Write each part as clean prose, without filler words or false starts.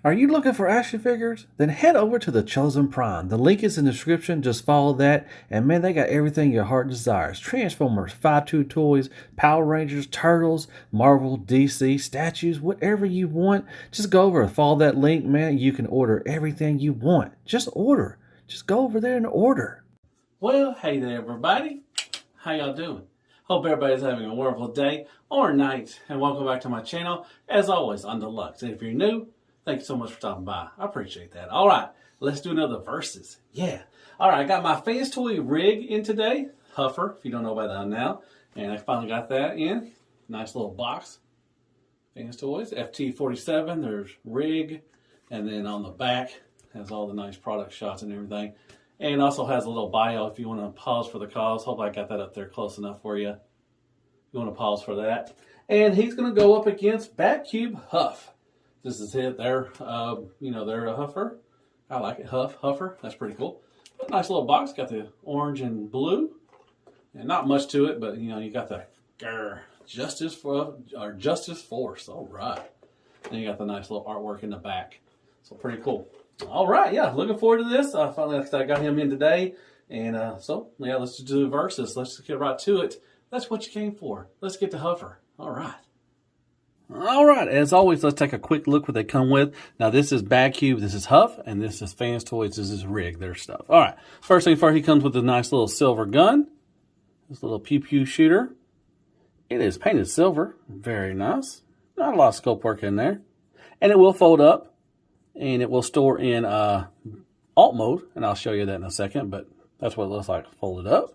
Are you looking for action figures? Then head over to the Chosen Prime. The link is in the description. Just follow that. And man, they got everything your heart desires. Transformers, 5-2 toys, Power Rangers, Turtles, Marvel, DC, statues, whatever you want. Just go over and follow that link, man. You can order everything you want. Just order. Just go over there and order. Well, hey there, everybody. How y'all doing? Hope everybody's having a wonderful day or night. And welcome back to my channel. As always, I'm Deluxe. And if you're new, thank you so much for stopping by. I appreciate that. All right, let's do another versus. Yeah. All right, I got my Fanstoys rig in today. Huffer, if you don't know about that now. And I finally got that in. Nice little box. Fanstoys. FT47, there's rig. And then on the back has all the nice product shots and everything. And also has a little bio if you want to pause for the cause. Hope I got that up there close enough for you. You want to pause for that. And he's going to go up against Badcube Huff. This is it. They're a Huffer. I like it. Huffer. That's pretty cool. But nice little box. Got the orange and blue. And not much to it, but you got the Justice Force. All right. And you got the nice little artwork in the back. So pretty cool. All right, yeah, looking forward to this. Finally, I got him in today. And so, yeah, let's just do the versus. Let's get right to it. That's what you came for. Let's get to Huffer. All right. All right, as always, let's take a quick look what they come with. Now, this is Badcube, this is Huff, and this is Fanstoys, this is Rig, their stuff. All right, first thing first, he comes with a nice little silver gun. This little pew-pew shooter. It is painted silver. Very nice. Not a lot of scope work in there. And it will fold up. And it will store in alt mode, and I'll show you that in a second, but that's what it looks like folded up.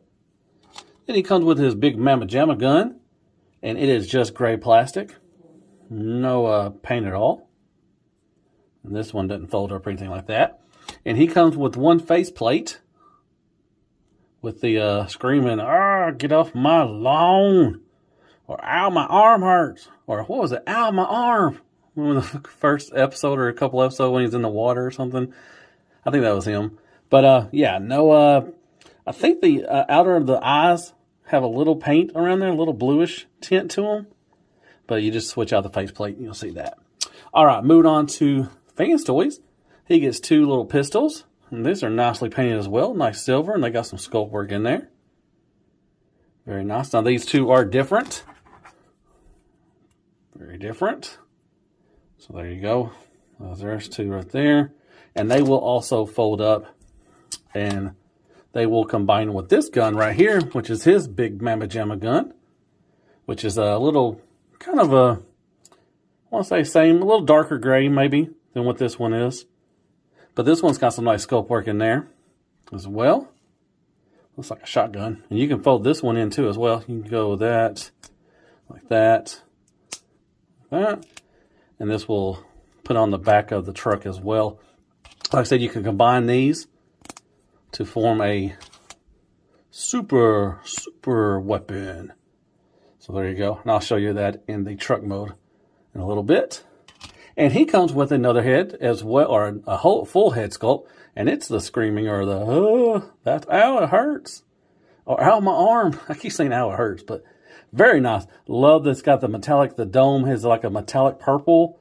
Then he comes with his big Mamma Jamma gun, and it is just gray plastic. No paint at all. And this one doesn't fold up or anything like that. And he comes with one face plate with the screaming, get off my lawn, or ow, my arm hurts, or what was it, ow, my arm. When the first episode or a couple episodes when he's in the water or something. I think that was him. But, yeah, no, I think the outer of the eyes have a little paint around there, a little bluish tint to them. But you just switch out the faceplate and you'll see that. All right, moving on to Fanstoys. He gets two little pistols. And these are nicely painted as well. Nice silver, and they got some sculpt work in there. Very nice. Now, these two are different. Very different. So there you go. There's two right there. And they will also fold up. And they will combine with this gun right here, which is his big Mamma Jamma gun. Which is a little, kind of a, I want to say same, a little darker gray maybe than what this one is. But this one's got some nice scope work in there as well. Looks like a shotgun. And you can fold this one in too as well. You can go with that, like that, like that. And this will put on the back of the truck as well. Like I said, you can combine these to form a super weapon. So there you go. And I'll show you that in the truck mode in a little bit. And he comes with another head as well, or a whole full head sculpt. And it's the screaming or the, ow, it hurts. Or ow, my arm. I keep saying ow, it hurts, but very nice. Love that it's got the metallic, the dome has like a metallic purple.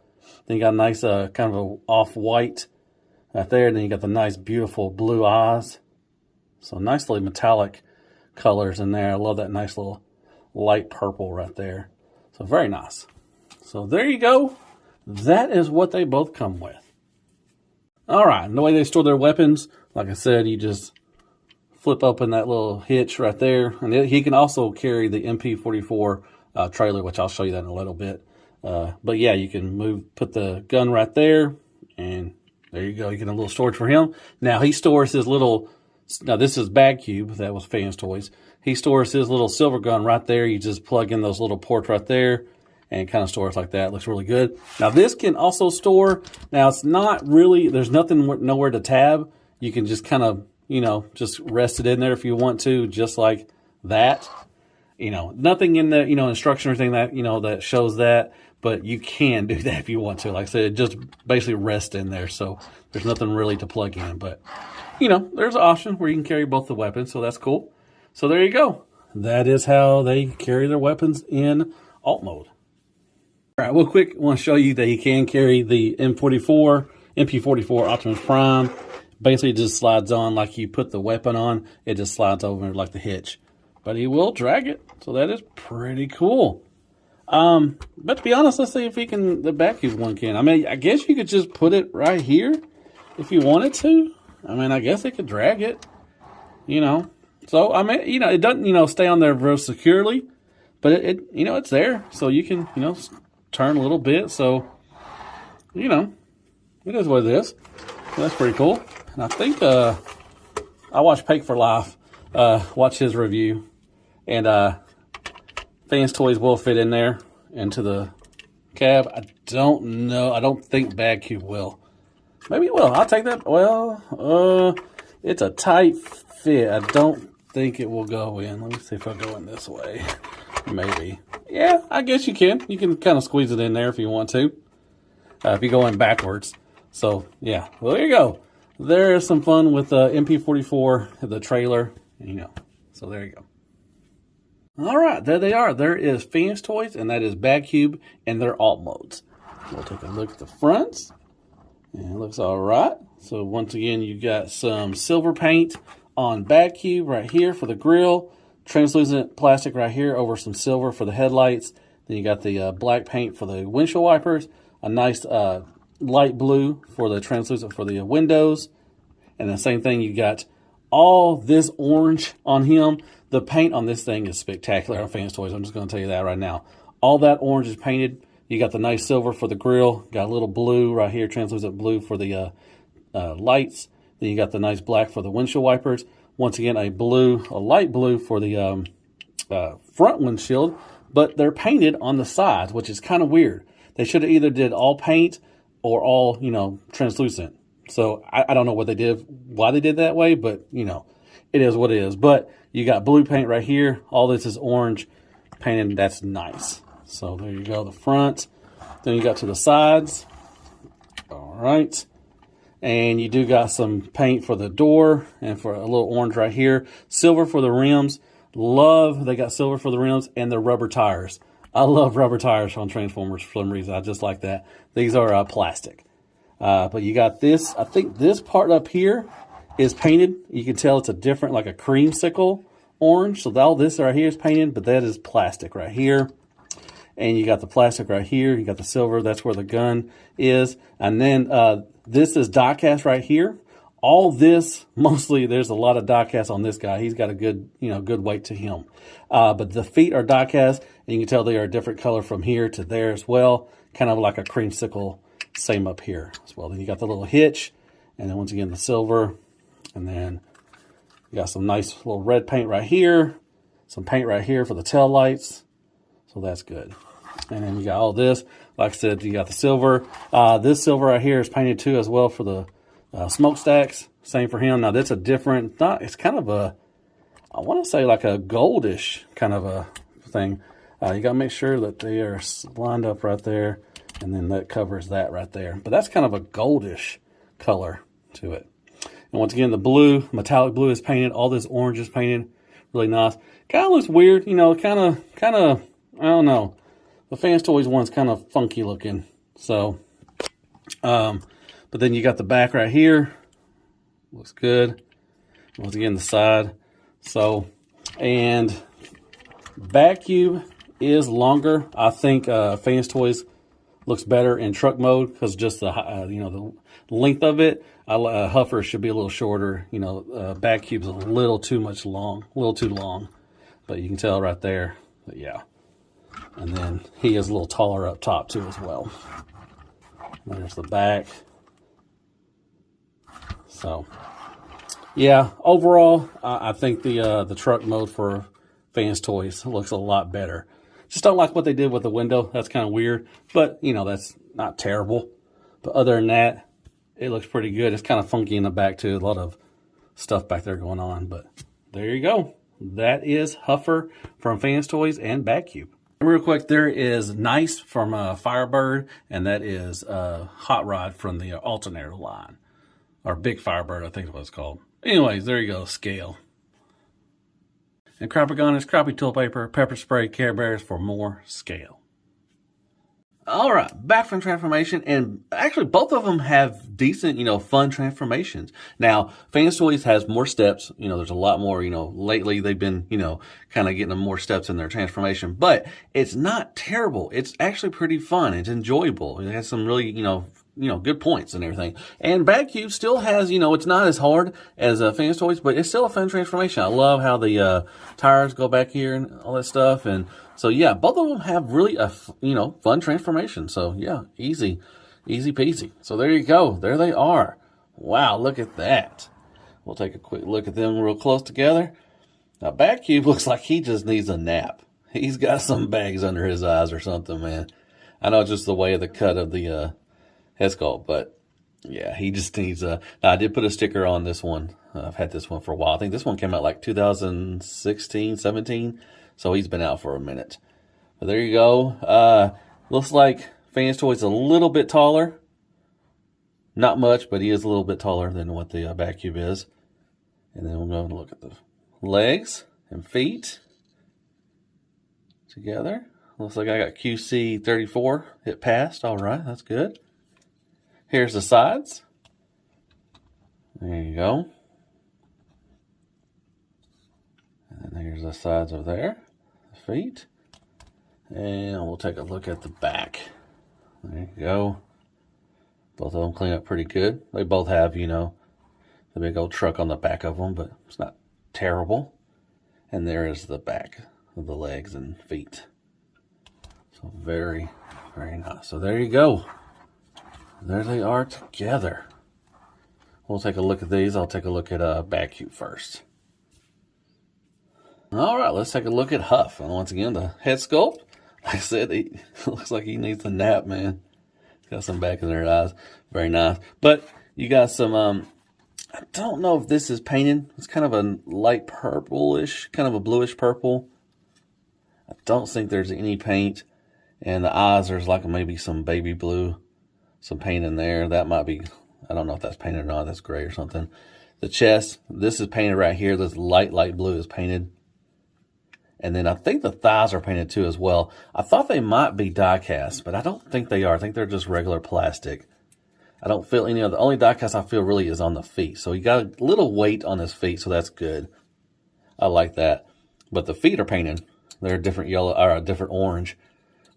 Then you got a nice kind of a off-white right there. And then you got the nice, beautiful blue eyes. So nicely metallic colors in there. I love that nice little light purple right there. So very nice. So there you go. That is what they both come with. All right. And the way they store their weapons, like I said, you just flip open that little hitch right there. And he can also carry the MP44 trailer, which I'll show you that in a little bit. But yeah, you can put the gun right there. And there you go. You get a little storage for him. Now he stores his little, now this is Badcube. That was Fanstoys. He stores his little silver gun right there. You just plug in those little ports right there. And kind of stores like that. It looks really good. Now this can also store, now it's not really, there's nowhere to tab. You can just kind of, just rest it in there if you want to, just like that. Nothing in the, instruction or anything that, that shows that, but you can do that if you want to. Like I said, just basically rest in there. So there's nothing really to plug in, but there's an option where you can carry both the weapons. So that's cool. So there you go. That is how they carry their weapons in alt mode. All right, real quick, I want to show you that he can carry the MP44 Optimus Prime. Basically, it just slides on like you put the weapon on. It just slides over like the hitch. But he will drag it, so that is pretty cool. But to be honest, let's see if he can, the Badcube one can. I mean, I guess you could just put it right here if you wanted to. I mean, I guess it could drag it, you know. So, I mean, you know, it doesn't, you know, stay on there real securely. But it you know, it's there. So you can, you know, turn a little bit. So, you know, it is what it is. So that's pretty cool. And I think I watched Pake for Life, watch his review. And Fanstoys will fit in there into the cab. I don't know. I don't think Badcube will. Maybe it will. I'll take that. Well, it's a tight fit. I don't think it will go in. Let me see if I go in this way. Maybe. Yeah, I guess you can. You can kind of squeeze it in there if you want to. If you go in backwards. So, yeah. Well, there you go. There is some fun with MP44, the trailer. You know. So, there you go. All right. There they are. There is Fanstoys, and that is Badcube, and their alt modes. We'll take a look at the fronts. And it looks all right. So, once again, you got some silver paint on Badcube right here for the grill. Translucent plastic right here over some silver for the headlights. Then you got the black paint for the windshield wipers. A nice light blue for the translucent for the windows. And the same thing, you got all this orange on him. The paint on this thing is spectacular on Fanstoys. I'm just going to tell you that right now. All that orange is painted. You got the nice silver for the grill. Got a little blue right here, translucent blue for the lights. Then you got the nice black for the windshield wipers. Once again, a light blue for the front windshield. But they're painted on the sides, which is kind of weird. They should have either did all paint or all, you know, translucent. So I don't know what they did, why they did that way, but, you know, it is what it is. But you got blue paint right here. All this is orange painted. That's nice. So there you go, the front. Then you got to the sides. All right. And you do got some paint for the door and for a little orange right here. Silver for the rims. Love, they got silver for the rims and the rubber tires. I love rubber tires on Transformers for some reason. I just like that. These are plastic. But you got this, I think this part up here is painted. You can tell it's a different, like a creamsicle orange. So all this right here is painted, but that is plastic right here. And you got the plastic right here. You got the silver. That's where the gun is. And then this is die cast right here. All this, mostly, there's a lot of die cast on this guy. He's got a good, you know, good weight to him. But the feet are die cast, and you can tell they are a different color from here to there as well. Kind of like a creamsicle, same up here as well. Then you got the little hitch, and then once again the silver. And then you got some nice little red paint right here. Some paint right here for the tail lights. So that's good. And then you got all this. Like I said, you got the silver. This silver right here is painted too as well for the smokestacks. Same for him. Now that's a different, it's kind of a, I want to say like a goldish kind of a thing. You got to make sure that they are lined up right there. And then that covers that right there. But that's kind of a goldish color to it. And once again, the blue, metallic blue is painted. All this orange is painted. Really nice. Kind of looks weird, you know, kind of, I don't know. The Fanstoys one's kind of funky looking. So, but then you got the back right here. Looks good. Once again, the side. So, and Badcube is longer. I think Fanstoys looks better in truck mode because just the, you know, the length of it. Huffer should be a little shorter. You know, Badcube's a little too long. But you can tell right there. But yeah. And then he is a little taller up top too as well. There's the back. So, yeah, overall, I think the truck mode for Fanstoys looks a lot better. Just don't like what they did with the window. That's kind of weird. But, you know, that's not terrible. But other than that, it looks pretty good. It's kind of funky in the back too. A lot of stuff back there going on. But there you go. That is Huffer from Fanstoys and Badcube. Real quick, there is Nice from Firebird, and that is Hot Rod from the Alternator line. Or Big Firebird, I think is what it's called. Anyways, there you go, scale. And Crappy Gun is crappy tool paper, pepper spray, Care Bears for more scale. All right, back from transformation, and actually both of them have decent, fun transformations. Now, Fanstoys has more steps. There's a lot more, lately they've been, kind of getting more steps in their transformation, but it's not terrible. It's actually pretty fun. It's enjoyable. It has some really, good points and everything. And Badcube still has, it's not as hard as Fanstoys, but it's still a fun transformation. I love how the tires go back here and all that stuff. And so, yeah, both of them have really a, fun transformation. So, yeah, easy peasy. So there you go. There they are. Wow, look at that. We'll take a quick look at them real close together. Now, Badcube looks like he just needs a nap. He's got some bags under his eyes or something, man. I know it's just the way of the cut of the head sculpt, but yeah, he just needs a. Now, I did put a sticker on this one. I've had this one for a while. I think this one came out like 2016, 17. So he's been out for a minute. But there you go. Looks like Fanstoys a little bit taller. Not much, but he is a little bit taller than what the Badcube is. And then we'll go and look at the legs and feet together. Looks like I got QC 34. It passed. All right, that's good. Here's the sides. There you go. And then here's the sides over there. The feet. And we'll take a look at the back. There you go. Both of them clean up pretty good. They both have, the big old truck on the back of them, but it's not terrible. And there is the back of the legs and feet. So very, very nice. So there you go. There they are together. We'll take a look at these. I'll take a look at Badcube first. All right, let's take a look at Huff. And once again, the head sculpt. Like I said, he looks like he needs a nap, man. He's got some back in their eyes. Very nice. But you got some, I don't know if this is painted. It's kind of a light purplish, kind of a bluish purple. I don't think there's any paint. And the eyes, there's like maybe some baby blue, some paint in there. That might be, I don't know if that's painted or not. That's gray or something. The chest, this is painted right here. This light blue is painted. And then I think the thighs are painted too as well. I thought they might be die cast, but I don't think they are. I think they're just regular plastic. I don't feel any of the only die cast I feel really is on the feet. So he got a little weight on his feet, so that's good. I like that. But the feet are painted. They're a different yellow or a different orange.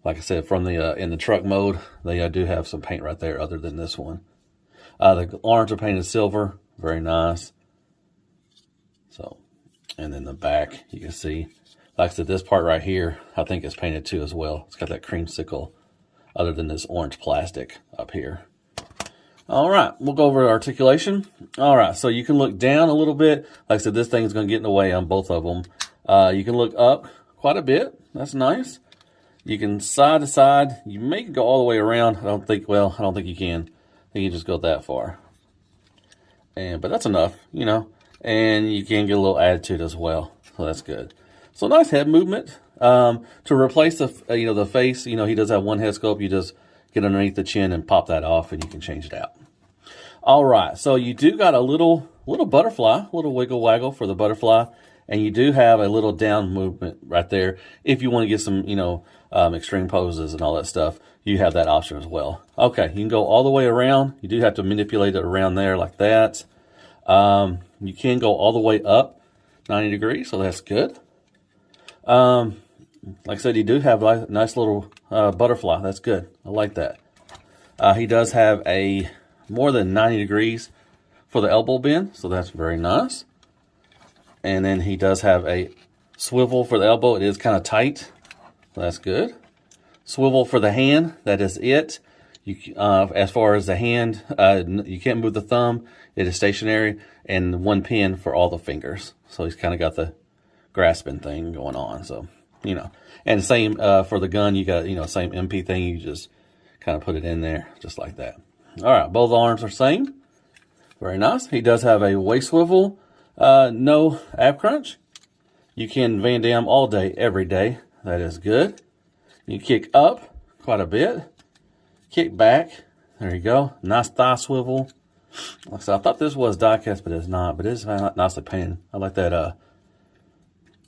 Like I said, from the in the truck mode, they do have some paint right there other than this one. The arms are painted silver. Very nice. So, and then the back, you can see. Like I said, this part right here, I think is painted too as well. It's got that creamsicle other than this orange plastic up here. All right, we'll go over articulation. All right, so you can look down a little bit. Like I said, this thing is going to get in the way on both of them. You can look up quite a bit. That's nice. You can side to side. You may go all the way around. I don't think you can. I think you just go that far. But that's enough, And you can get a little attitude as well. So that's good. So nice head movement. To replace the the face, he does have one head sculpt. You just get underneath the chin and pop that off, and you can change it out. All right, so you do got a little butterfly, a little wiggle waggle for the butterfly, and you do have a little down movement right there. If you want to get some extreme poses and all that stuff, you have that option as well. Okay, you can go all the way around. You do have to manipulate it around there like that. You can go all the way up 90 degrees, so that's good. Like I said, you do have a nice little butterfly. That's good. I like that. He does have a more than 90 degrees for the elbow bend, so that's very nice. And then he does have a swivel for the elbow. It is kind of tight, so that's good. Swivel for the hand. That is it. As far as the hand, you can't move the thumb. It is stationary, and one pin for all the fingers. So he's kind of got the grasping thing going on. So, and same for the gun. You got, same MP thing. You just kind of put it in there just like that. All right. Both arms are same. Very nice. He does have a waist swivel. No ab crunch. You can Van Damme all day, every day. That is good. You kick up quite a bit. Kick back. There you go. Nice thigh swivel. Like I said, I thought this was die cast, but it's not. But it's nicely painted. I like that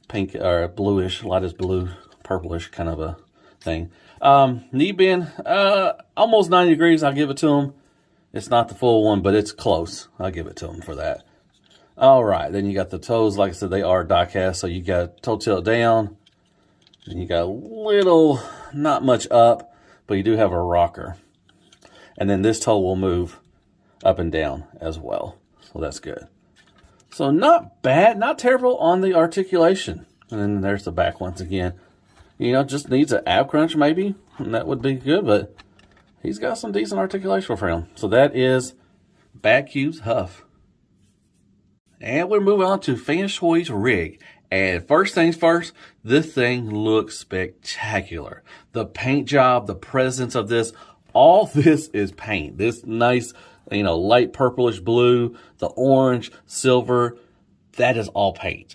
pink or bluish, lightest blue, purplish kind of a thing. Knee bend, almost 90 degrees. I'll give it to him. It's not the full one, but it's close. I'll give it to him for that. All right, then you got the toes. Like I said, they are die cast, so you got toe tilt down. And you got a little, not much up, but you do have a rocker. And then this toe will move up and down as well. So that's good. So not bad, not terrible on the articulation. And then there's the back once again. You know, just needs an ab crunch maybe, and that would be good, but he's got some decent articulation for him. So that is Badcube's Huff. And we're moving on to Fanstoys Rig. And first things first, this thing looks spectacular. The paint job, the presence of this, all this is paint. This nice, you know, light purplish blue, the orange, silver, that is all paint.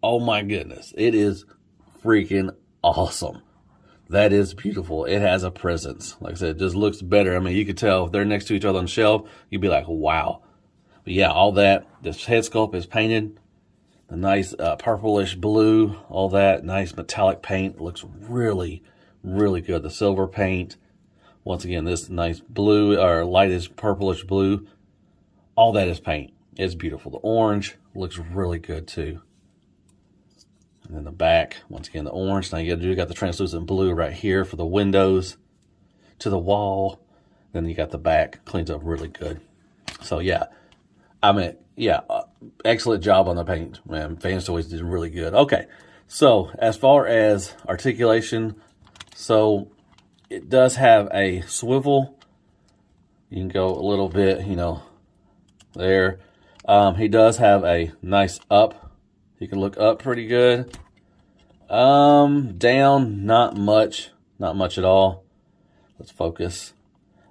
Oh my goodness. It is freaking awesome. That is beautiful. It has a presence. Like I said, it just looks better. I mean, you could tell if they're next to each other on the shelf, you'd be like, wow. But yeah, all that, this head sculpt is painted. The nice purplish blue, all that nice metallic paint looks really, really good. The silver paint, once again, this nice blue or lightish purplish blue, all that is paint. It's beautiful. The orange looks really good too. And then the back, once again, the orange. Now you got the translucent blue right here for the windows to the wall. Then you got the back, cleans up really good. So yeah, I mean, yeah, excellent job on the paint, man. Fanstoys did really good. Okay, so as far as articulation, so it does have a swivel. You can go a little bit, you know, there. He does have a nice up. You can look up pretty good. Down, not much at all. Let's focus.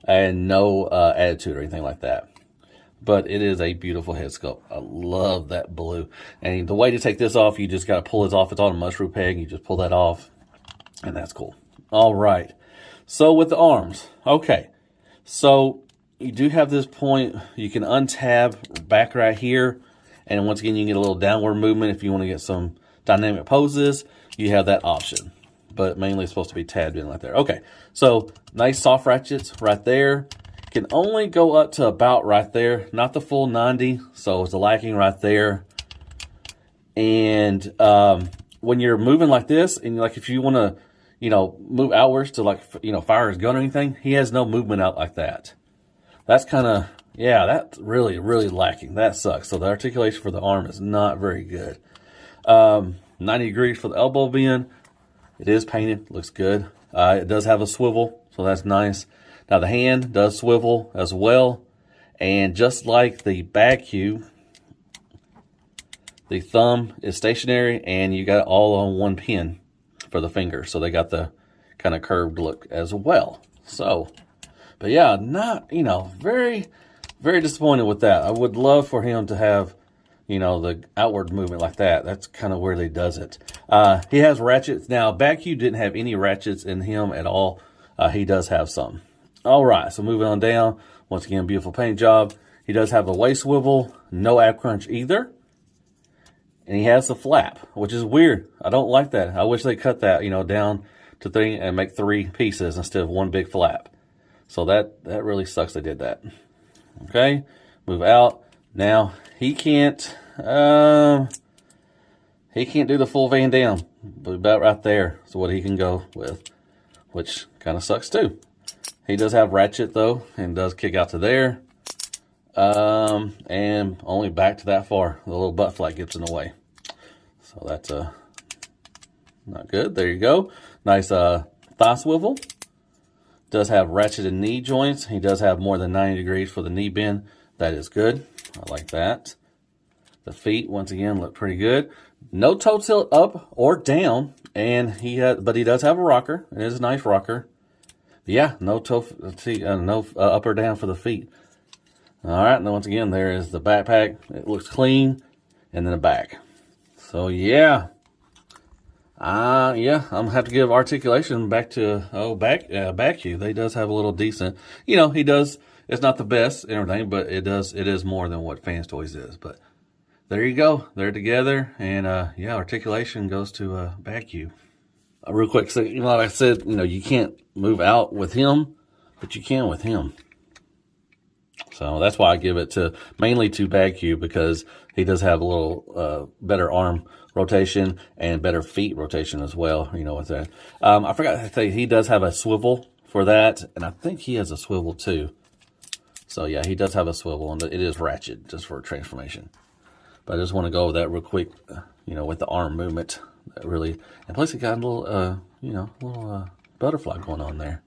And no attitude or anything like that. But it is a beautiful head sculpt. I love that blue. And the way to take this off, you just got to pull it off. It's on a mushroom peg. You just pull that off. And that's cool. All right. So with the arms. Okay. So you do have this point. You can untab back right here. And once again, you can get a little downward movement if you want to get some dynamic poses. You have that option. But mainly it's supposed to be tabbed in right there. Okay. So nice soft ratchets right there. Can only go up to about right there, not the full 90, so it's lacking right there. And when you're moving like this, and like if you want to, you know, move outwards to like, you know, fire his gun or anything, he has no movement out like that. That's kind of, yeah, that's really, really lacking. That sucks. So the articulation for the arm is not very good. 90 degrees for the elbow bend. It is painted, looks good. It does have a swivel, so that's nice. Now the hand does swivel as well, and just like the Badcube, the thumb is stationary, and you got it all on one pin for the finger. So they got the kind of curved look as well. So, but yeah, not, you know, very, very disappointed with that. I would love for him to have, you know, the outward movement like that. That's kind of where he does it. He has ratchets. Now, Badcube didn't have any ratchets in him at all. He does have some. All right, so moving on down. Once again, beautiful paint job. He does have a waist swivel, no ab crunch either. And he has the flap, which is weird. I don't like that. I wish they cut that, you know, down to 3 and make 3 pieces instead of one big flap. So that really sucks they did that. Okay, move out. Now, he can't do the full Van Dam, but about right there is what he can go with, which kind of sucks too. He does have ratchet though, and does kick out to there. And only back to that far. The little butt flap gets in the way. So that's not good. There you go. Nice thigh swivel. Does have ratcheted knee joints. He does have more than 90 degrees for the knee bend. That is good. I like that. The feet, once again, look pretty good. No toe tilt up or down, and but he does have a rocker. It is a nice rocker. Yeah, no up or down for the feet. All right, and then once again, there is the backpack. It looks clean, and then the back. So yeah, I'm gonna have to give articulation back to Badcube. They does have a little decent. You know, he does. It's not the best and everything, but it is more than what Fanstoys is. But there you go. They're together, and yeah, articulation goes to Badcube. real quick, so, like I said, you can't move out with him, but you can with him. So that's why I give it mainly to Badcube, because he does have a little better arm rotation and better feet rotation as well, with that. I forgot to say, he does have a swivel for that, and I think he has a swivel too. So yeah, he does have a swivel, and it is ratchet just for transformation. But I just want to go over that real quick, with the arm movement. That really, and plus it got a little, butterfly going on there.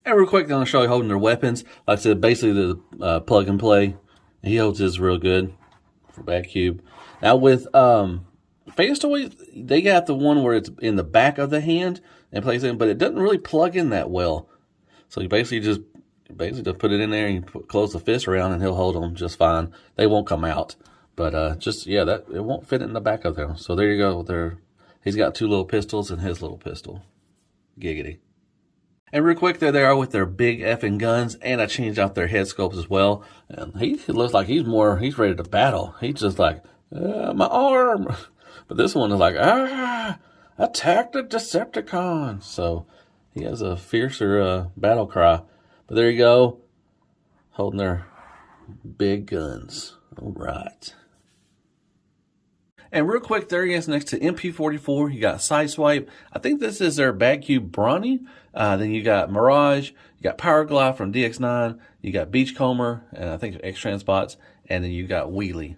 And real quick, I'm going to show you holding their weapons. Like I said, basically the plug and play. He holds his real good for Badcube. Now with Fanstoys, they got the one where it's in the back of the hand and plays in, but it doesn't really plug in that well. So you basically just put it in there and you close the fist around, and he'll hold them just fine. They won't come out, but that it won't fit in the back of them. So there you go. He's got two little pistols and his little pistol. Giggity. And real quick, there they are with their big effing guns, and I changed out their head sculpts as well. And he looks like he's ready to battle. He's just like, my arm. But this one is like, attack the Decepticons. So he has a fiercer battle cry. But there you go, holding their big guns. All right. And real quick, there he is next to MP44. You got Sideswipe. I think this is their Badcube Brawny. Then you got Mirage. You got Power Glide from DX9. You got Beachcomber, and I think X-Transbots. And then you got Wheelie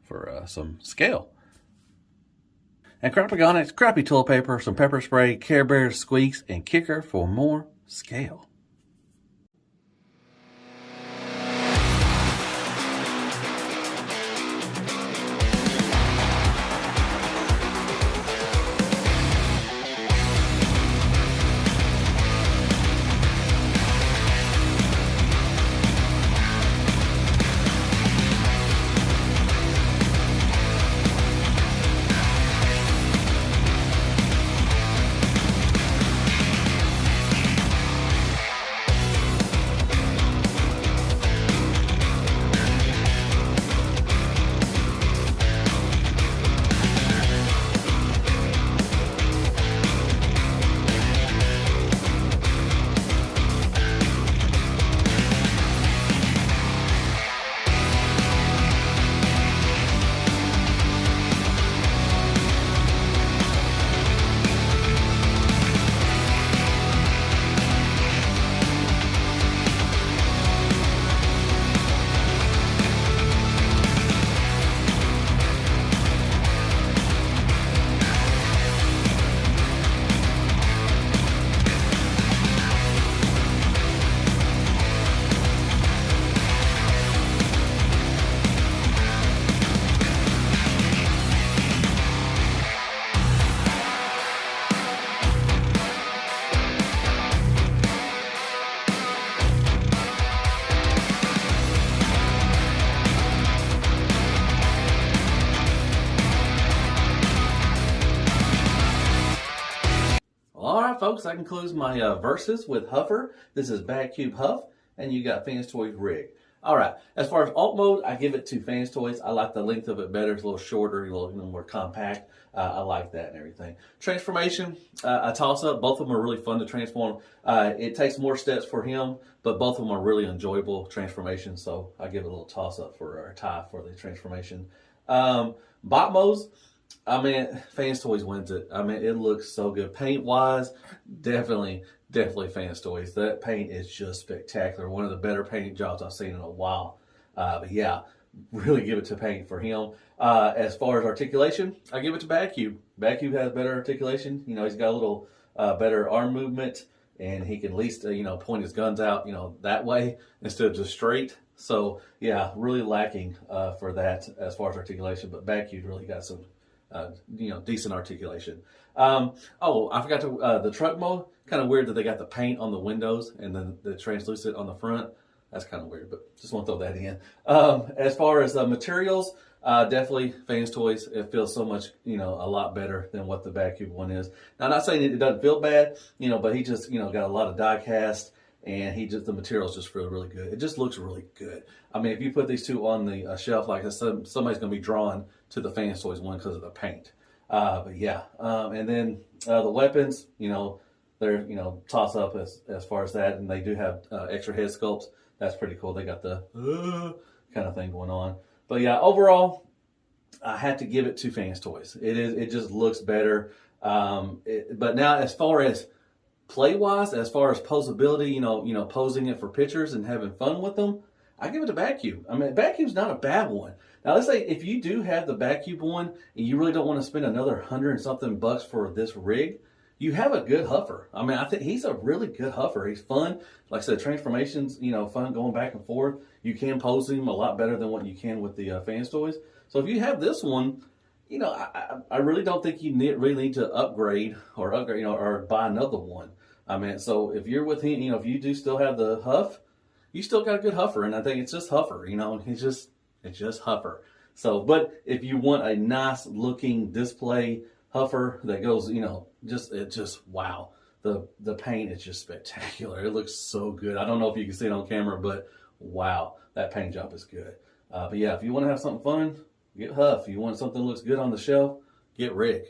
for some scale. And Crapagonics, Crappy Toilet Paper, some Pepper Spray, Care Bears, Squeaks, and Kicker for more scale. Folks, that concludes my versus with Huffer. This is Badcube Huff, and you got Fanstoys Rig. All right, as far as alt mode, I give it to Fanstoys. I like the length of it better. It's a little shorter, a little more compact. I like that and everything. Transformation, a toss-up. Both of them are really fun to transform. It takes more steps for him, but both of them are really enjoyable transformations, so I give it a little toss-up for our tie for the transformation. Bot modes, Fanstoys wins it. It looks so good. Paint-wise, definitely Fanstoys. That paint is just spectacular. One of the better painting jobs I've seen in a while. But yeah, really give it to paint for him. As far as articulation, I give it to Badcube. Badcube has better articulation. He's got a little better arm movement, and he can at least, point his guns out, that way instead of just straight. So yeah, really lacking for that as far as articulation. But Badcube really got some decent articulation. I forgot to, the truck mode, kind of weird that they got the paint on the windows and then the translucent on the front. That's kind of weird, but just want to throw that in. As far as materials, definitely Fanstoys. It feels so much, a lot better than what the Badcube one is. Now, I'm not saying it doesn't feel bad, but he just, got a lot of die cast, and the materials just feel really good. It just looks really good. If you put these two on the shelf like this, somebody's going to be drawn to the Fanstoys one because of the paint. But yeah, and then the weapons, they're toss up as far as that, and they do have extra head sculpts. That's pretty cool. They got the kind of thing going on. But yeah, overall, I had to give it to Fanstoys. It just looks better. But now, as far as play wise, as far as posability, posing it for pictures and having fun with them, I give it to Badcube. I mean, Badcube's not a bad one. Now, let's say if you do have the Badcube one and you really don't want to spend another $100 and something bucks for this rig, you have a good huffer. I mean, I think he's a really good huffer. He's fun. Like I said, transformations, fun going back and forth. You can pose him a lot better than what you can with the Fanstoys. So if you have this one, I really don't think you really need to upgrade or buy another one. I mean, so if you're with him, if you do still have the Huff, you still got a good huffer, and I think it's just huffer, it's just huffer. So, but if you want a nice looking display huffer that goes, just wow. The paint is just spectacular. It looks so good. I don't know if you can see it on camera, but wow, that paint job is good. But yeah, if you want to have something fun, get Huff. If you want something that looks good on the shelf, get Rig.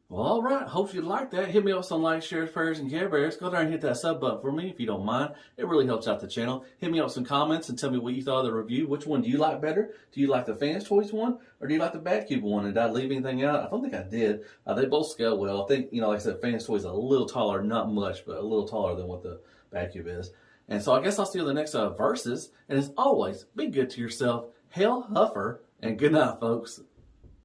Well, all right. Hope you like that. Hit me up with some likes, shares, prayers, and Care Bears. Go there and hit that sub button for me if you don't mind. It really helps out the channel. Hit me up with some comments and tell me what you thought of the review. Which one do you like better? Do you like the Fanstoys one or do you like the Badcube one? And did I leave anything out? I don't think I did. They both scale well. I think, like I said, Fanstoys a little taller, not much, but a little taller than what the Badcube is. And so I guess I'll see you in the next verses. And as always, be good to yourself. Hail Huffer, and good night, folks.